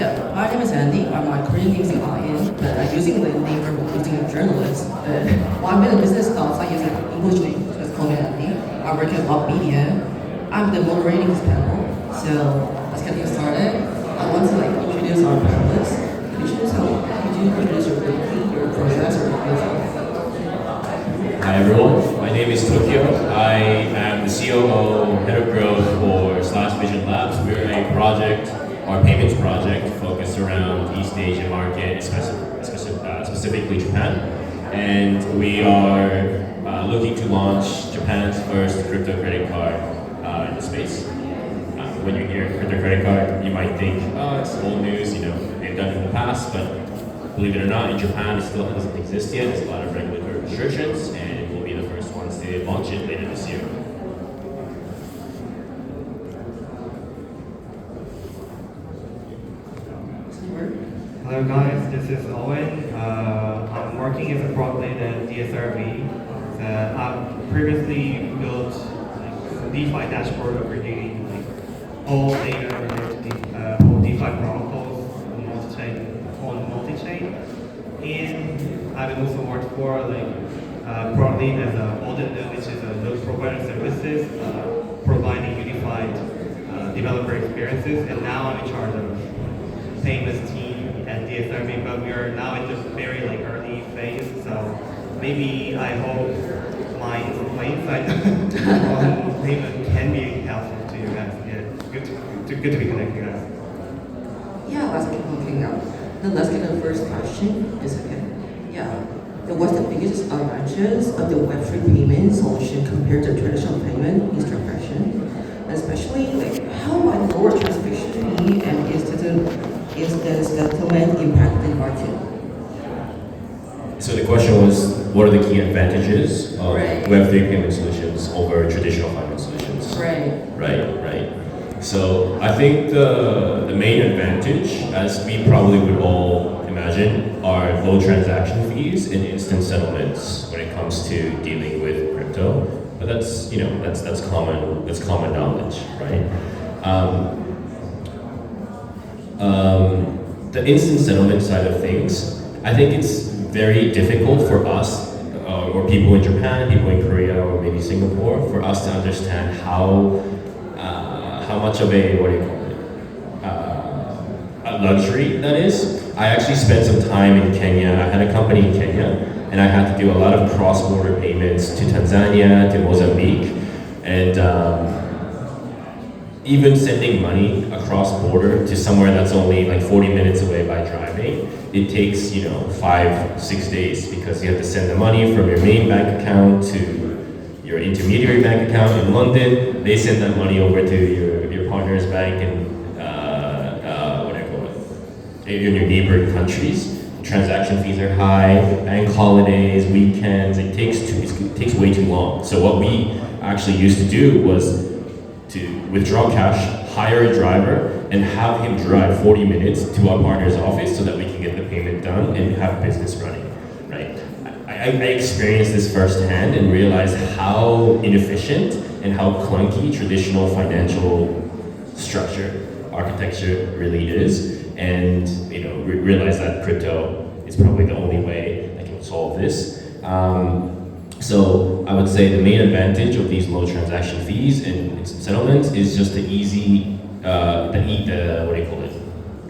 Yeah, my name is Andy. My Korean name is Ian, but I'm using the name for using a journalist. Well, I'm in a business now, so I use an English name, so it's called Andy. I work at Web Media. I'm the moderating this panel, so let's get things started. I want to introduce our panelists. Could you introduce your process or yourself? Hi everyone, my name is Tokyo. I am the COO, Head of Growth for Slash Vision Labs. We're a project, our payments project, focused around East Asian market, specifically Japan. And we are looking to launch Japan's first crypto credit card in the space. When you hear crypto credit card, you might think, oh, it's old news, they've done it in the past, but believe it or not, in Japan, it still doesn't exist yet. There's a lot of regulatory restrictions, and we'll be the first ones to launch it later this year. Hello guys, this is Owen. I'm working as a product lead at DSRV. I've previously built a DeFi dashboard aggregating all data related to DeFi protocols on multi-chain. And I've also worked for product lead as an audit node, which is a node provider services, providing unified developer experiences. And now I'm in charge of payments team at DSRV, but we are now in the very early phase. So maybe I hope my insight on payment can be helpful to you guys. Yeah, good to be connected, guys. Yeah, let's keep looking up. Then let's get the first question. Is okay. Yeah. What's the biggest advantages of the Web3 payment solution compared to traditional payment transaction? Especially how might lower transaction fee and is the settlement impact the market? So the question was, what are the key advantages of Right. Web3 payment solutions over traditional finance solutions? Right. So I think the main advantage, as we probably would all imagine, are low transaction fees and instant settlements when it comes to dealing with crypto. But that's common knowledge, right? The instant settlement side of things, I think it's very difficult for us, or people in Japan, people in Korea, or maybe Singapore, for us to understand how much of a luxury that is. I actually spent some time in Kenya. I had a company in Kenya, and I had to do a lot of cross-border payments to Tanzania, to Mozambique, and even sending money across border to somewhere that's only 40 minutes away by driving, it takes 5-6 days, because you have to send the money from your main bank account to your intermediary bank account in London. They send that money over to your partner's bank in in your neighboring countries. Transaction fees are high, bank holidays, weekends. It takes way too long. So what we actually used to do was to withdraw cash, hire a driver, and have him drive 40 minutes to our partner's office so that we can get the payment done and have business running, right? I experienced this firsthand and realized how inefficient and how clunky traditional financial architecture really is, and realize that crypto is probably the only way that can solve this. So I would say the main advantage of these low transaction fees and instant settlements is just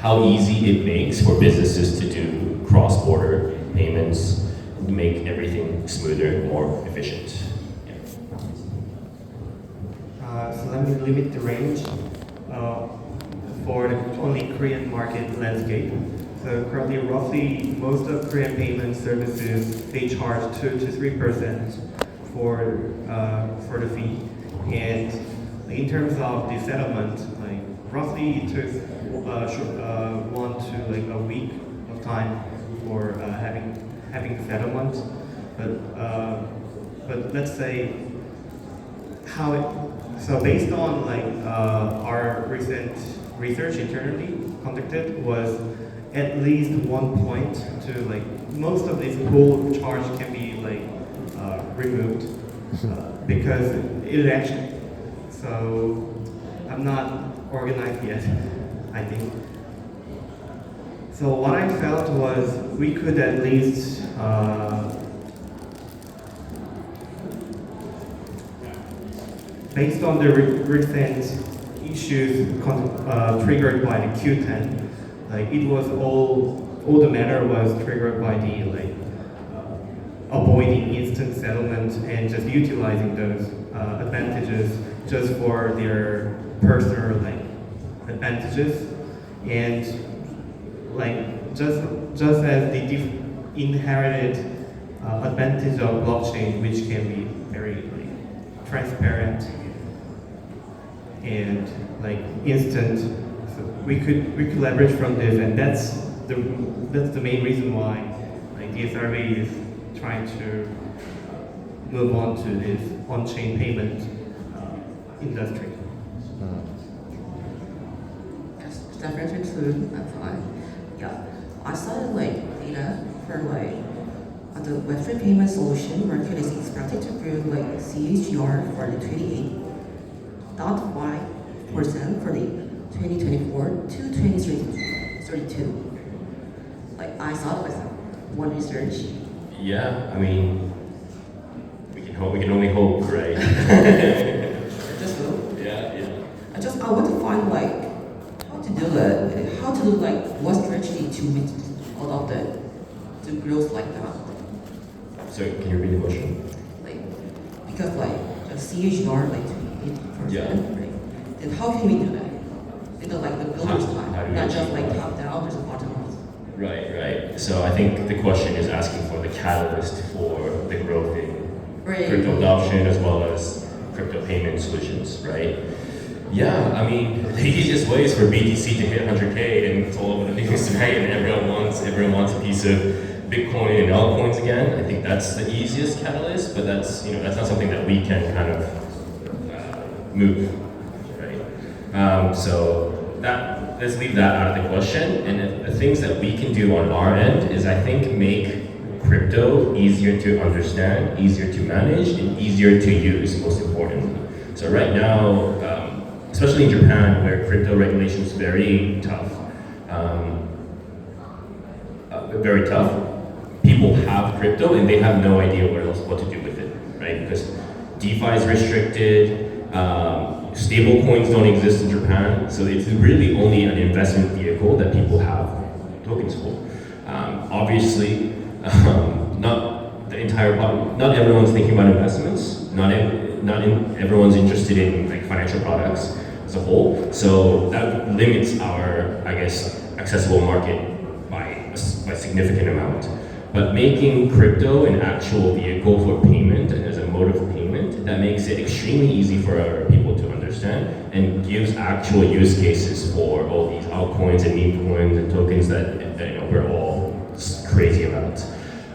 how easy it makes for businesses to do cross-border payments, to make everything smoother, more efficient. Yeah. So let me limit the range for the only Korean market landscape. So currently, roughly most of Korean payment services, they charge 2 to 3% for the fee. And in terms of the settlement, roughly it took 1 to a week of time for having the settlement. But let's say so based on our recent research internally conducted was at least 1 point to most of this pool charge can be removed because it actually. So I'm not organized yet, I think. So what I felt was we could at least based on the recent issues triggered by the Q10, like it was all the matter was triggered by the avoiding instant settlement and just utilizing those advantages just for their personal advantages, and just as the inherited advantage of blockchain, which can be very transparent and instant. So we could leverage from this, and that's the main reason why DSRV is trying to move on to this on-chain payment industry. Yes, definitely true. That's why. Yeah, I started data for the Web3 payment solution market is expected to grow CAGR for the 28.5% for the 2024 to 2032. I saw it with one research. Yeah, I mean, we can only hope, right? Just hope. Yeah. I want to find how to do it, what strategy to meet all of the growth like that. So can you repeat the question? Because just CAGR 28%, Yeah. right? Then how can we do that? In the builder's How time, do we not just achieve that? top down, there's a bottom up. Right. So I think the question is asking for the catalyst for the growth in Right. crypto adoption as well as crypto payment solutions, right? Yeah, I mean, the easiest way is for BTC to hit 100K and it's all over the news tonight, and everyone wants a piece of Bitcoin and altcoins again. I think that's the easiest catalyst, but that's not something that we can kind of move, right? So let's leave that out of the question. And the things that we can do on our end is, I think, make crypto easier to understand, easier to manage, and easier to use, most importantly. So right now, especially in Japan, where crypto regulation is very tough, people have crypto and they have no idea what to do with it, right? Because DeFi is restricted, stable coins don't exist in Japan, so it's really only an investment vehicle that people have tokens for. Obviously, not everyone's thinking about investments. Not everyone's interested in financial products as a whole. So that limits our, accessible market by a significant amount. But making crypto an actual vehicle for payment and as a mode of payment, that makes it extremely easy for our people to understand and gives actual use cases for all these altcoins and meme coins and tokens that we're all crazy about.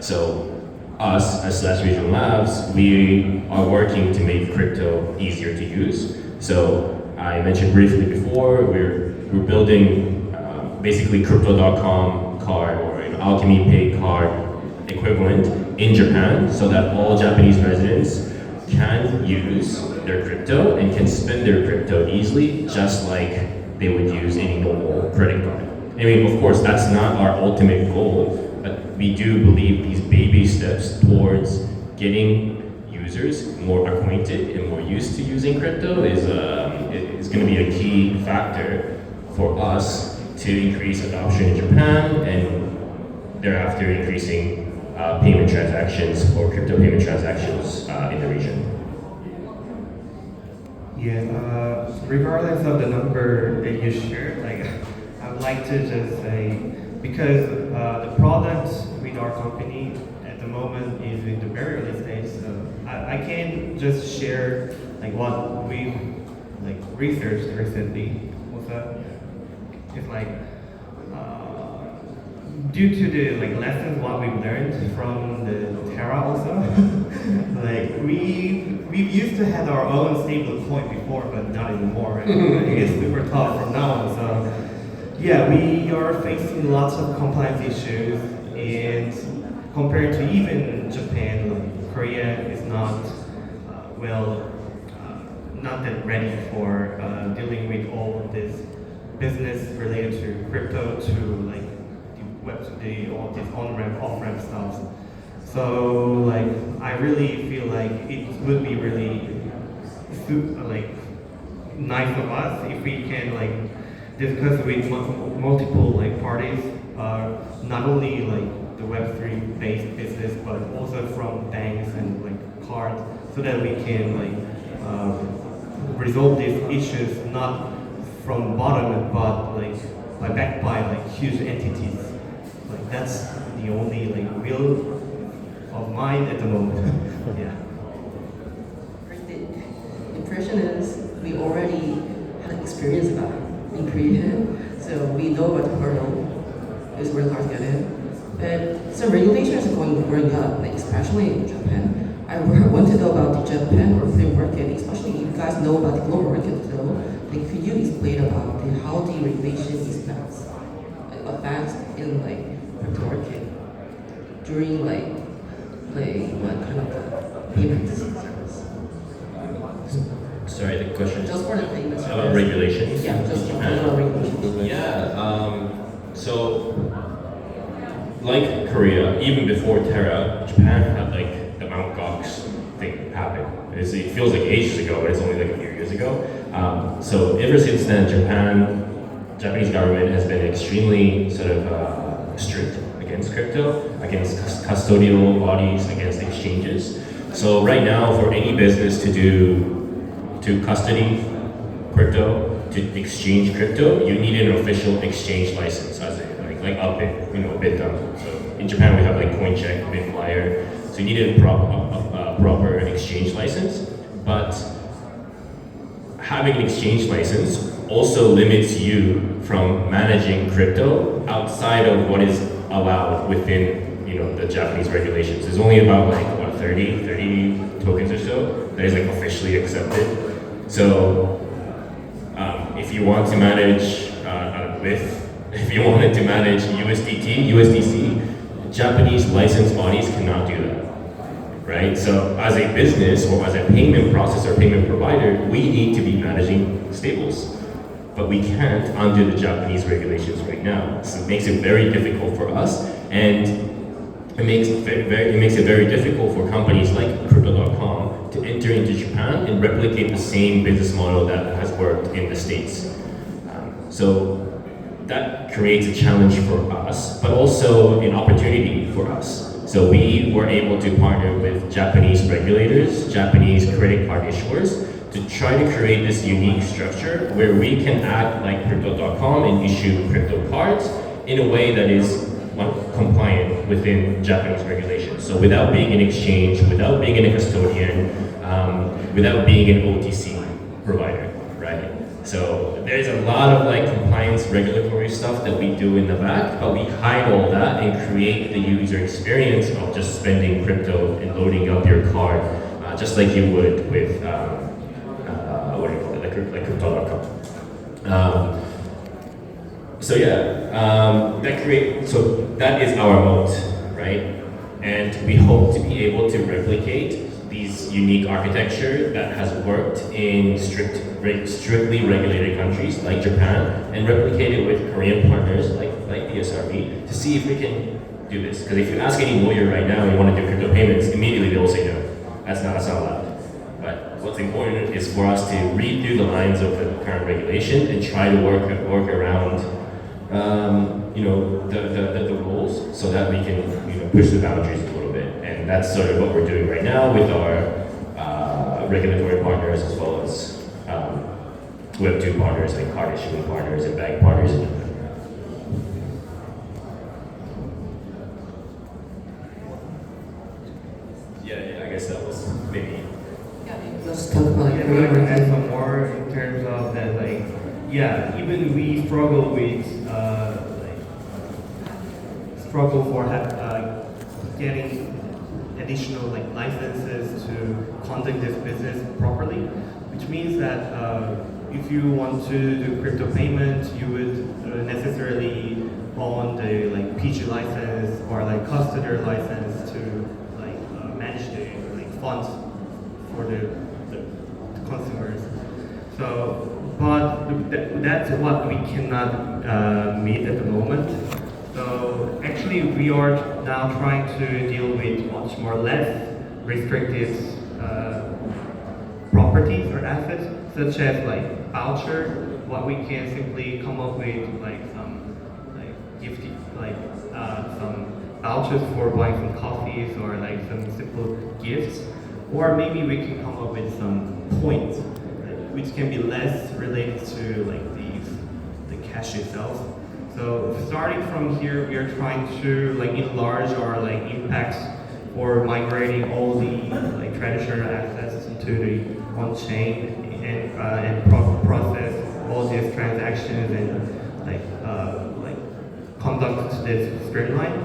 So us as Slash Regional Labs, we are working to make crypto easier to use. So I mentioned briefly before, we're building basically crypto.com card or Alchemy Pay card equivalent in Japan, so that all Japanese residents can use their crypto and can spend their crypto easily, just like they would use any normal credit card. I mean, of course, that's not our ultimate goal, but we do believe these baby steps towards getting users more acquainted and more used to using crypto is going to be a key factor for us to increase adoption in Japan and thereafter increasing payment transactions or crypto payment transactions in the region. Yeah, regardless of the number that you shared, I would like to just say, because the product with our company at the moment is in the very early stage, so I can just share what we researched recently. Also, it's due to the lessons what we've learned from the Terra also, we used to have our own stable coin before, but not anymore. And it's super tough from now on. So yeah, we are facing lots of compliance issues, and compared to even Japan, Korea is not not that ready for dealing with all of this business related to crypto to Web2 all this on-ramp, off-ramp stuff. So like I really feel like it would be really like nice of us if we can like discuss with multiple like parties, not only like the Web3 based business, but also from banks and like cards, so that we can like resolve these issues not from the bottom, but like backed by like huge entities. Like that's the only like will of mine at the moment. Yeah. The impression is we already had experience about it in Korea, so we know what the hurdle is really hard to get in. But some regulations are growing up, like especially in Japan. I want to know about the Japan European market, especially if you guys know about the global market though. Like, could you explain about how the regulation is advanced in like crypto market during like what kind of payment service? Sorry, the question Just for the payment service. about regulations. Yeah, just for the regulations. Yeah. So, like Korea, even before Terra, Japan had like the Mt. Gox thing happen. It feels like ages ago, but it's only like a few years ago. So ever since then, Japanese government has been extremely sort of strict against crypto, against custodial bodies, against exchanges. So right now, for any business to custody crypto, to exchange crypto, you need an official exchange license, as like Upbit, Bitdom. So in Japan, we have like CoinCheck, Bitflyer. So you need a proper exchange license, but having an exchange license also limits you from managing crypto outside of what is allowed within the Japanese regulations. There's only about like 30 tokens or so that is like officially accepted. So if you want to manage if you wanted to manage USDC, Japanese licensed bodies cannot do that. Right? So as a business or as a payment processor, payment provider, we need to be managing stables. But we can't under the Japanese regulations right now. So it makes it very difficult for us, and it makes it very difficult for companies like Crypto.com to enter into Japan and replicate the same business model that has worked in the States. So that creates a challenge for us, but also an opportunity for us. So we were able to partner with Japanese regulators, Japanese credit card issuers, to try to create this unique structure where we can act like Crypto.com and issue crypto cards in a way that is compliant within Japanese regulations. So without being an exchange, without being a custodian, without being an OTC provider, right? So there's a lot of like compliance regulatory stuff that we do in the back, but we hide all that and create the user experience of just spending crypto and loading up your card, just like you would with what do you call it, like Crypto.com. So that is our moat, right? And we hope to be able to replicate these unique architecture that has worked in strictly regulated countries like Japan, and replicate it with Korean partners like DSRB to see if we can do this. Because if you ask any lawyer right now and you want to do crypto payments, immediately they will say no. That's not allowed. But what's important is for us to read through the lines of the current regulation and try to work around the rules so that we can push the boundaries a little bit. And that's sort of what we're doing right now with our regulatory partners, as well as Web2 partners, like card issuing partners and bank partners. Yeah, I guess that was maybe. Let's talk about I'd like to add some more in terms of that, like, yeah, even we struggle with getting additional licenses to conduct this business properly, which means that if you want to do crypto payment, you would necessarily own the PG license or custodian license to manage the funds for the consumers. So, but that's what we cannot meet at the moment. So actually, we are now trying to deal with much more less restricted properties or assets, such as like voucher. What we can simply come up with like some like gift some vouchers for buying some coffees or like some simple gifts, or maybe we can come up with some points, which can be less related to like the cash itself. So starting from here, we are trying to like enlarge our like impacts for migrating all the like traditional assets into the on-chain and process all these transactions and like conduct this streamline.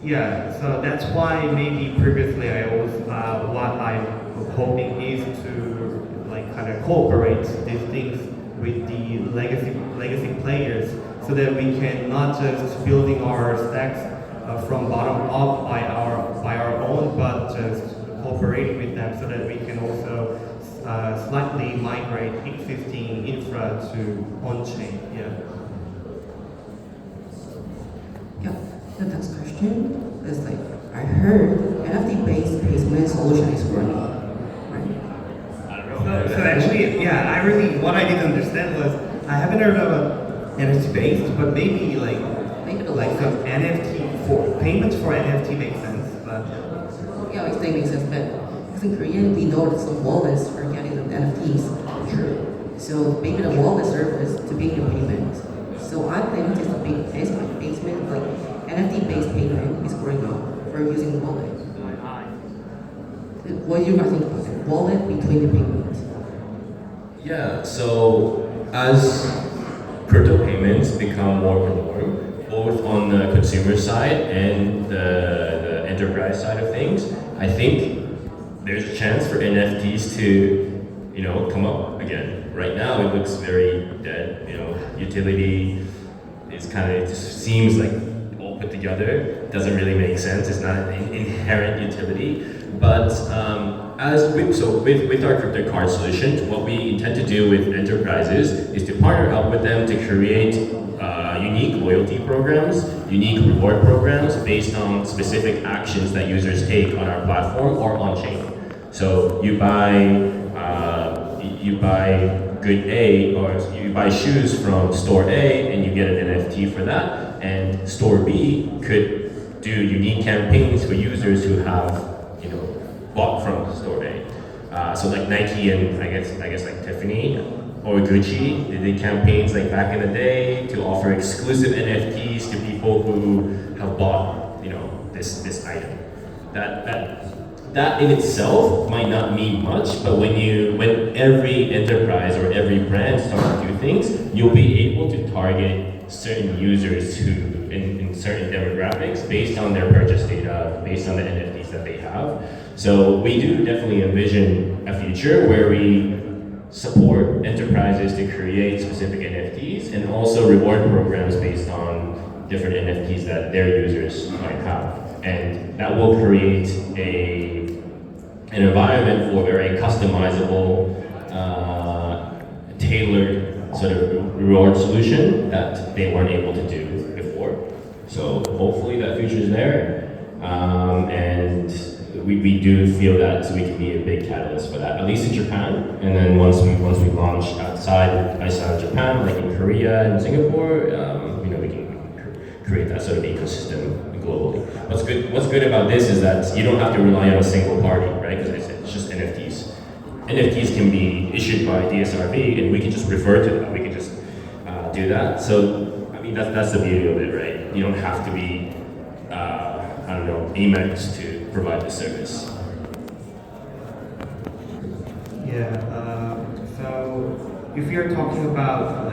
Yeah, so that's why maybe previously I was what I'm hoping is to like kind of cooperate these things with the legacy players, so that we can not just building our stacks from bottom up by our own, but just cooperating with them so that we can also slightly migrate existing infra to on-chain. Yeah. Yeah, the next question is like, I heard NFT-based payment solution is running, right? I don't know. So actually, yeah, what I didn't understand was, I haven't heard of a NFT-based, but maybe like some NFT for payments for NFT makes sense, but yeah, it makes sense, but because in Korea we know that some wallets are getting some NFTs, sure. So maybe the wallet service to be your payment. So I think this big basement, like NFT-based payment is growing up for using wallet. What do you guys think about it? Wallet between the payments? Yeah, so as crypto payments become more the norm, both on the consumer side and the enterprise side of things, I think there's a chance for NFTs to, come up again. Right now, it looks very dead. Utility is it just seems like all put together. It doesn't really make sense. It's not an inherent utility. But with our crypto card solutions, what we intend to do with enterprises is to partner up with them to create unique loyalty programs, unique reward programs based on specific actions that users take on our platform or on chain. So you buy good A, or you buy shoes from store A and you get an NFT for that, and store B could do unique campaigns for users who have bought from store A. So like Nike and I guess like Tiffany or Gucci, they did campaigns like back in the day to offer exclusive NFTs to people who have bought this item. That in itself might not mean much, but when every enterprise or every brand starts to do things, you'll be able to target certain users who in certain demographics based on their purchase data, based on the NFTs that they have. So we do definitely envision a future where we support enterprises to create specific NFTs and also reward programs based on different NFTs that their users might have. And that will create an environment for very customizable, tailored sort of reward solution that they weren't able to do before. So hopefully that future is there, and we do feel that we can be a big catalyst for that, at least in Japan. And then once we launch outside of Japan, like in Korea and Singapore, we can create that sort of ecosystem globally. What's good about this is that you don't have to rely on a single party, right? Because it's just NFTs. NFTs can be issued by DSRV, and we can just refer to that. We can just do that. So that's the beauty of it, right? You don't have to be Amex to provide the service. yeah. So if you're talking about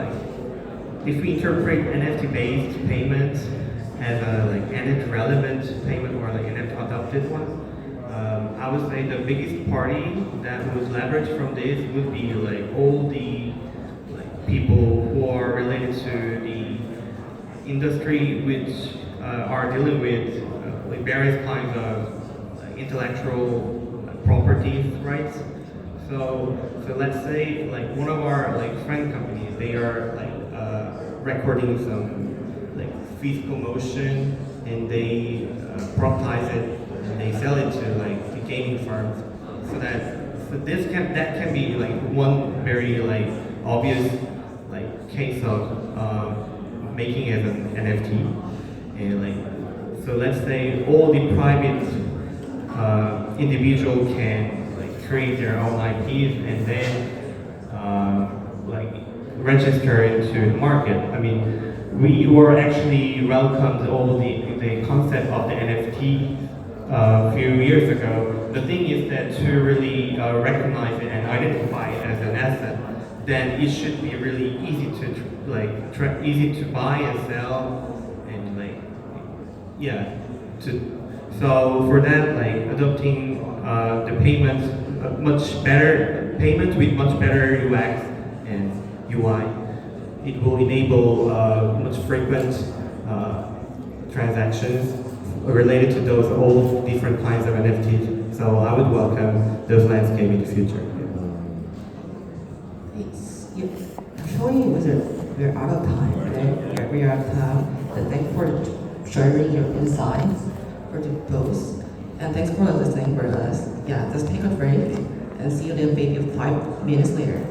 if we interpret NFT-based payments as a NFT relevant payment or NFT adopted one, I would say the biggest party that would leverage from this would be all the people who are related to the industry, which are dealing with various kinds of intellectual property rights. So let's say one of our friend companies, they are recording some physical motion and they productize it and they sell it to like the gaming firms. So that can be like one very like obvious like case of making it an NFT. And like so let's say all the private individual can like create their own IPs and then like register into the market. I mean, we were actually welcomed all the concept of the NFT a few years ago. The thing is that to really recognize it and identify it as an asset, then it should be really easy to easy to buy and sell, and like yeah. So for that, like adopting the payments, much better payment with much better UX and UI, it will enable much frequent transactions related to those all different kinds of NFTs. So I would welcome those landscape in the future. Thanks. Yeah. Actually, we're out of time, right? Yeah, we're out of time. But thanks for sharing your insights for the post. And thanks for listening for us. Yeah, let's take a break and see you then maybe 5 minutes later.